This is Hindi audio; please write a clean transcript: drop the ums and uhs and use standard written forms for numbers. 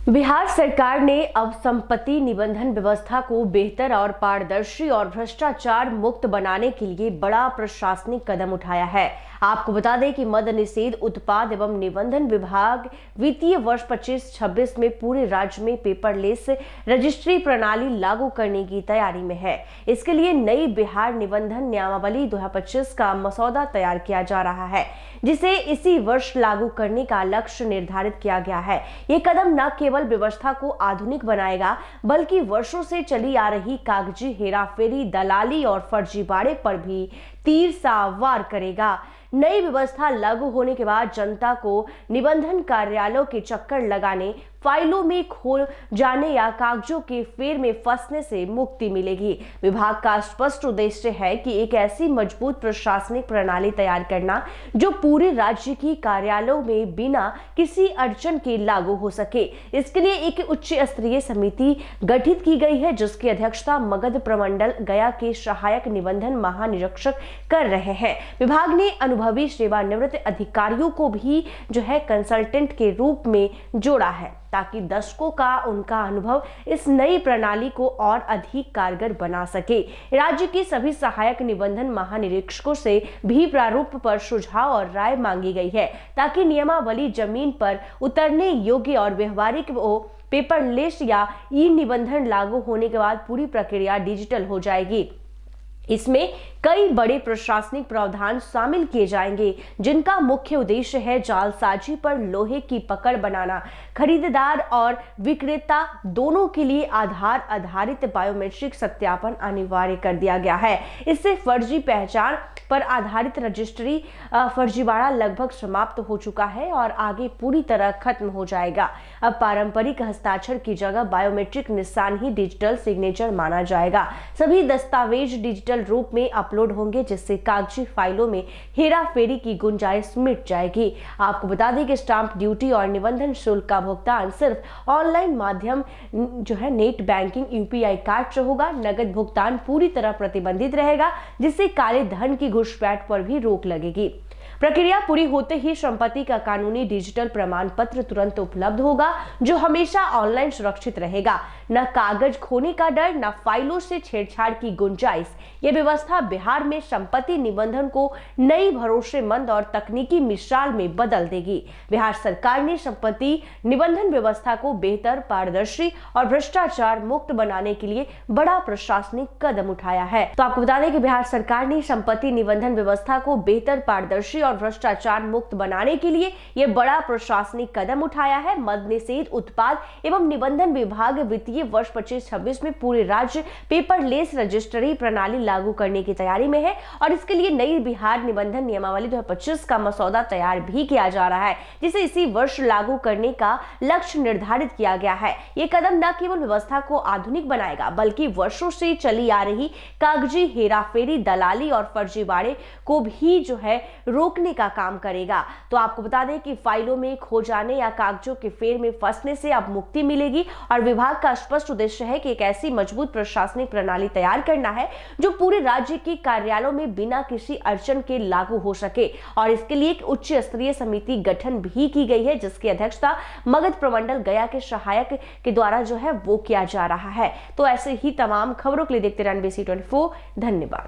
बिहार सरकार ने अब संपत्ति निबंधन व्यवस्था को बेहतर और पारदर्शी और भ्रष्टाचार मुक्त बनाने के लिए बड़ा प्रशासनिक कदम उठाया है। आपको बता दें कि मद्य निषेध उत्पाद एवं निबंधन विभाग वित्तीय वर्ष 25-26 में पूरे राज्य में पेपरलेस रजिस्ट्री प्रणाली लागू करने की तैयारी में है। इसके लिए नई बिहार निबंधन नियमावली 2025 का मसौदा तैयार किया जा रहा है, जिसे इसी वर्ष लागू करने का लक्ष्य निर्धारित किया गया है। ये कदम न केवल व्यवस्था को आधुनिक बनाएगा, बल्कि वर्षों से चली आ रही कागजी हेराफेरी, दलाली और फर्जीवाड़े पर भी तीर सा वार करेगा। नई व्यवस्था लागू होने के बाद जनता को निबंधन कार्यालयों के चक्कर लगाने, फाइलों में खो जाने या कागजों के फेर में फंसने से मुक्ति मिलेगी। विभाग का स्पष्ट उद्देश्य है कि एक ऐसी मजबूत प्रशासनिक प्रणाली तैयार करना जो पूरे राज्य की कार्यालयों में बिना किसी अड़चन के लागू हो सके। इसके लिए एक उच्च स्तरीय समिति गठित की गई है, जिसकी अध्यक्षता मगध प्रमंडल गया के सहायक निबंधन महानिरीक्षक कर रहे हैं। विभाग ने अनुभवी सेवानिवृत्त अधिकारियों को भी कंसल्टेंट के रूप में जोड़ा है, ताकि दशकों का उनका अनुभव इस नई प्रणाली को और अधिक कारगर बना सके। राज्य के सभी सहायक निबंधन महानिरीक्षकों से भी प्रारूप पर सुझाव और राय मांगी गई है, ताकि नियमावली जमीन पर उतरने योग्य और व्यवहारिक हो। पेपरलेस या ई निबंधन लागू होने के बाद पूरी प्रक्रिया डिजिटल हो जाएगी। इसमें कई बड़े प्रशासनिक प्रावधान शामिल किए जाएंगे, जिनका मुख्य उद्देश्य है जालसाजी पर लोहे की पकड़ बनाना। खरीदार और विक्रेता दोनों के लिए आधार आधारित बायोमेट्रिक सत्यापन अनिवार्य कर दिया गया है। इससे फर्जी पहचान पर आधारित रजिस्ट्री फर्जीवाड़ा लगभग समाप्त हो चुका है और आगे पूरी तरह खत्म हो जाएगा। अब पारंपरिक हस्ताक्षर की जगह बायोमेट्रिक निशान ही डिजिटल सिग्नेचर माना जाएगा। सभी दस्तावेज डिजिटल रूप में अपलोड होंगे, जिससे कागजी फाइलों में हेराफेरी की गुंजाइश मिट जाएगी। आपको बता दें कि स्टाम्प ड्यूटी और निबंधन शुल्क का भुगतान सिर्फ ऑनलाइन माध्यम नेट बैंकिंग यूपीआई कार्ड से होगा। नगद भुगतान पूरी तरह प्रतिबंधित रहेगा, जिससे काले धन की घुसपैठ पर भी रोक लगेगी। प्रक्रिया पूरी होते ही संपत्ति का कानूनी डिजिटल प्रमाण पत्र तुरंत उपलब्ध होगा, जो हमेशा ऑनलाइन सुरक्षित रहेगा। न कागज खोने का डर, न फाइलों से छेड़छाड़ की गुंजाइश। यह व्यवस्था बिहार में संपत्ति निबंधन को नई भरोसेमंद और तकनीकी मिसाल में बदल देगी। बिहार सरकार ने संपत्ति निबंधन व्यवस्था को बेहतर, पारदर्शी और भ्रष्टाचार मुक्त बनाने के लिए बड़ा प्रशासनिक कदम उठाया है। तो आपको बता दें कि बिहार सरकार ने संपत्ति निबंधन व्यवस्था को बेहतर, पारदर्शी और भ्रष्टाचार मुक्त बनाने के लिए यह बड़ा प्रशासनिक कदम उठाया है। मद्य निषेध उत्पाद एवं निबंधन विभाग वित्तीय वर्ष 25-26 में पूरे राज्य पेपरलेस रजिस्ट्री प्रणाली लागू करने की तैयारी में है और इसके लिए नई बिहार निबंधन नियमावली 2025 का मसौदा तैयार भी किया जा रहा है, जिसे इसी वर्ष लागू करने का लक्ष्य निर्धारित किया गया है। ये कदम न केवल व्यवस्था को आधुनिक बनाएगा, बल्कि वर्षों से चली आ रही कागजी हेराफेरी, दलाली और फर्जीवाड़े को भी रोकने का काम करेगा। तो आपको बता दें कि फाइलों में खो जाने या कागजों के फेर में फंसने से अब मुक्ति मिलेगी और विभाग का स्पष्ट उद्देश्य है कि एक ऐसी मजबूत प्रशासनिक प्रणाली तैयार करना है जो पूरे राज्य के कार्यालयों में बिना किसी अड़चन के लागू हो सके। और इसके लिए एक उच्च स्तरीय समिति गठन भी की गई है, जिसकी अध्यक्षता मगध प्रमंडल गया के सहायक के द्वारा वो किया जा रहा है। तो ऐसे ही तमाम खबरों के लिए देखते रहिए NBC 24। धन्यवाद।